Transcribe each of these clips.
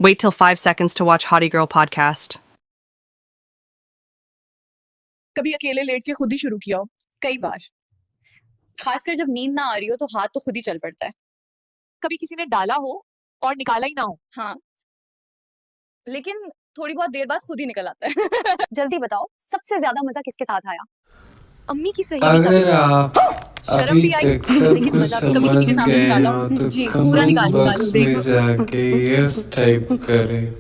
Wait till 5 seconds to watch Hottie Girl podcast. कभी अकेले late के खुद ही शुरू किया हो? कई बार, खासकर जब नींद ना आ रही हो तो हाथ तो खुद ही चल पड़ता है। कभी किसी ने डाला हो और निकाला ही ना हो? हाँ, लेकिन थोड़ी बहुत देर बाद खुद ही निकल आता है। जल्दी बताओ, सबसे ज्यादा मजा किसके साथ आया? अम्मी की सहेली का अगर आप शर्म अभी भी आई, तक सब लेकिन कुछ मजा कभी किसी के समझ सामने गए निकाला हो तो जी, पूरा कमेंट निकाल बॉक्स देख में लो। जाके यस टाइप करें।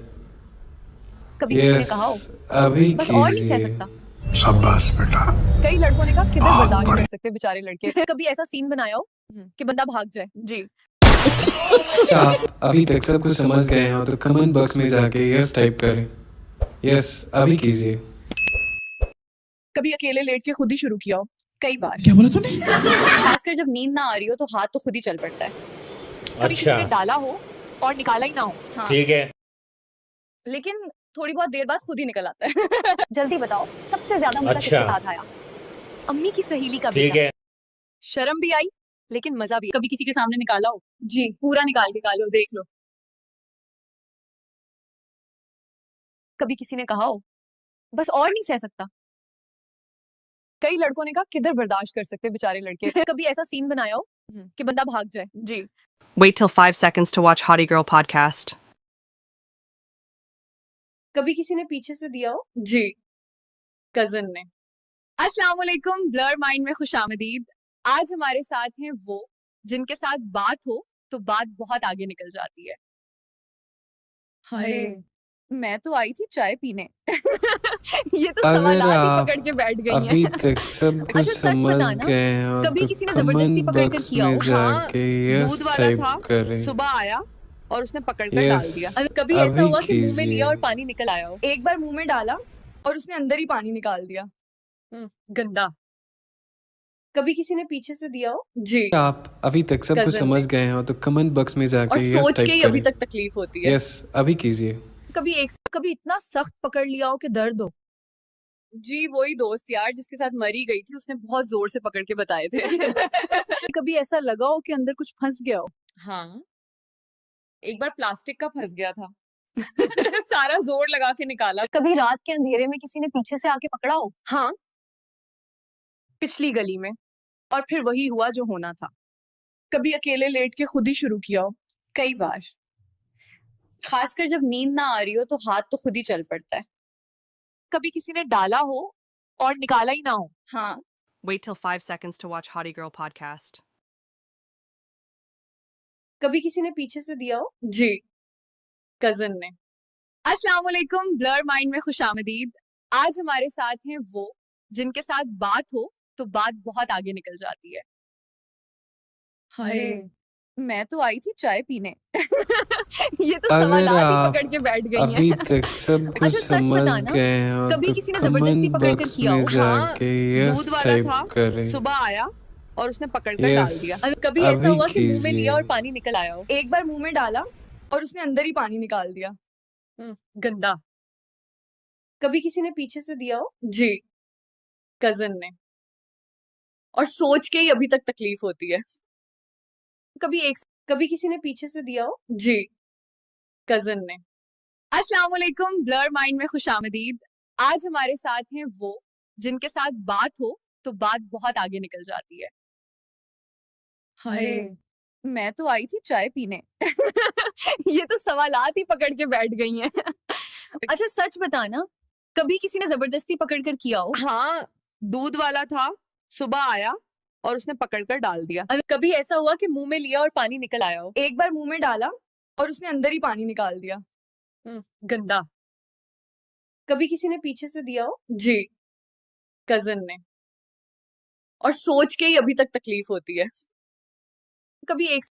कभी किसी ने यस कहा हो अभी बस और नहीं सह कीजिए। सकता। शाबाश बेटा। कई लड़कों ने कहा किधर बर्दाश्त कर सकते बेचारे लड़के। कभी ऐसा सीन बनाया हो कि बंदा भाग जाए? जी, आप अभी तक सब कुछ समझ गए हो तो कमेंट बॉक्स में जाके यस टाइप करें। यस अभी कीजिए। कभी अकेले लेट के खुद ही शुरू किया हो? कई बार, क्या बोला तूने? खासकर जब नींद ना आ रही हो तो हाथ तो खुद ही चल पड़ता है। कभी किसी ने डाला हो और निकाला ही ना हो? हाँ, ठीक है। लेकिन थोड़ी बहुत देर बाद खुद ही निकल आता है। जल्दी बताओ, सबसे ज्यादा मजा किसके अच्छा। साथ आया? अम्मी की सहेली का ठीक बेटा। है। शर्म भी आई, लेकिन मजा भी। कभी किसी के सामने निकाला हो? जी, पूरा निकाल के निकालो, देख लो। कभी किसी ने कहा हो बस और नहीं सह सकता? कई लड़कों ने कहा किधर बर्दाश्त कर सकते बेचारे लड़के। कभी ऐसा सीन बनाया हो कि बंदा भाग जाए? जी, Wait till 5 seconds to watch Hottie Girl podcast. कभी किसी ने पीछे से दिया हो? जी, कजन ने। अस्सलाम वालेकुम, ब्लर माइंड में खुशामदीद। आज हमारे साथ हैं वो जिनके साथ बात हो तो बात बहुत आगे निकल जाती है। हाय, मैं तो आई थी चाय पीने। ये तो अगर सवालात ही आप पकड़ के बैठ गई अभी हैं। तक सब कुछ अच्छा, सच समझ बताना, गए हो कभी तो किसी ने जबरदस्ती कमेंट पकड़ कर बॉक्स किया में हो? जाके यस दूध वाला टाइप था, करें। सुबह आया और उसने पकड़ कर डाल यस दिया। कभी ऐसा अभी हुआ कि मुंह में लिया और कीजिए। पानी निकल आया हो? एक बार मुंह में डाला और उसने अंदर ही पानी निकाल दिया। गंदा। कभी किसी ने पीछे से दिया हो? जी, आप अभी तक सब कुछ कजन समझ ने। गए हो तो कमेंट बॉक्स में और जाके यस सोच के ही टाइप अभी करें। तक तकलीफ होती है। यस अभी कीजिए। कभी इतना सख्त पकड़ लिया हो कि दर्द हो? जी, वही दोस्त यार जिसके साथ मरी गई थी, उसने बहुत जोर से पकड़ के बताए थे। कभी ऐसा लगा हो कि अंदर कुछ फंस गया हो? हाँ, एक बार प्लास्टिक का फंस गया था। सारा जोर लगा के निकाला। कभी रात के अंधेरे में किसी ने पीछे से आके पकड़ा हो? हाँ, पिछली गली में, और फिर वही हुआ जो होना था। कभी अकेले लेट के खुद ही शुरू किया हो? कई बार, खासकर जब नींद ना आ रही हो तो हाथ तो खुद ही चल पड़ता है। कभी किसी ने डाला हो और निकाला ही ना हो? हाँ, Wait till 5 seconds to watch Hottie Girl podcast. कभी किसी ने पीछे से दिया हो? जी, कजन ने। अस्सलाम वालेकुम, ब्लर माइंड में खुशामदीद। आज हमारे साथ हैं वो जिनके साथ बात हो तो बात बहुत आगे निकल जाती है। हाय, मैं तो आई थी चाय पीने। ये तो अगर सवालात ही आप पकड़ के बैठ गई अभी हैं। तक सब कुछ अच्छा, सच समझ बताना, गए हो कभी तो किसी ने जबरदस्ती कमेंट पकड़ कर बॉक्स किया में हो? हाँ, जाके यस दूध वाला टाइप था, करें। सुबह आया और उसने पकड़ कर डाल यस दिया। कभी ऐसा अभी हुआ कि मुंह में कीजिए। लिया और पानी निकल आया हो? एक बार मुंह में डाला और उसने अंदर ही पानी निकाल दिया। गंदा। कभी किसी ने पीछे से दिया हो? जी, कजन ने। और सोच के ही अभी तक तकलीफ होती है। कभी किसी ने पीछे से दिया हो? जी, कजन ने। अस्सलाम वालेकुम, ब्लर माइंड में खुशामदीद। आज हमारे साथ हैं वो जिनके साथ बात हो तो बात बहुत आगे निकल जाती है। हाय, मैं तो आई थी चाय पीने। ये तो सवालात ही पकड़ के बैठ गई हैं। अच्छा, सच बताना, कभी किसी ने जबरदस्ती पकड़ कर किया हो? हाँ, दूध वाला था, सुबह आया और उसने पकड़ कर डाल दिया। कभी ऐसा हुआ कि मुंह में लिया और पानी निकल आया हो? एक बार मुंह में डाला और उसने अंदर ही पानी निकाल दिया। गंदा। कभी किसी ने पीछे से दिया हो? जी, कजन ने। और सोच के ही अभी तक तकलीफ होती है।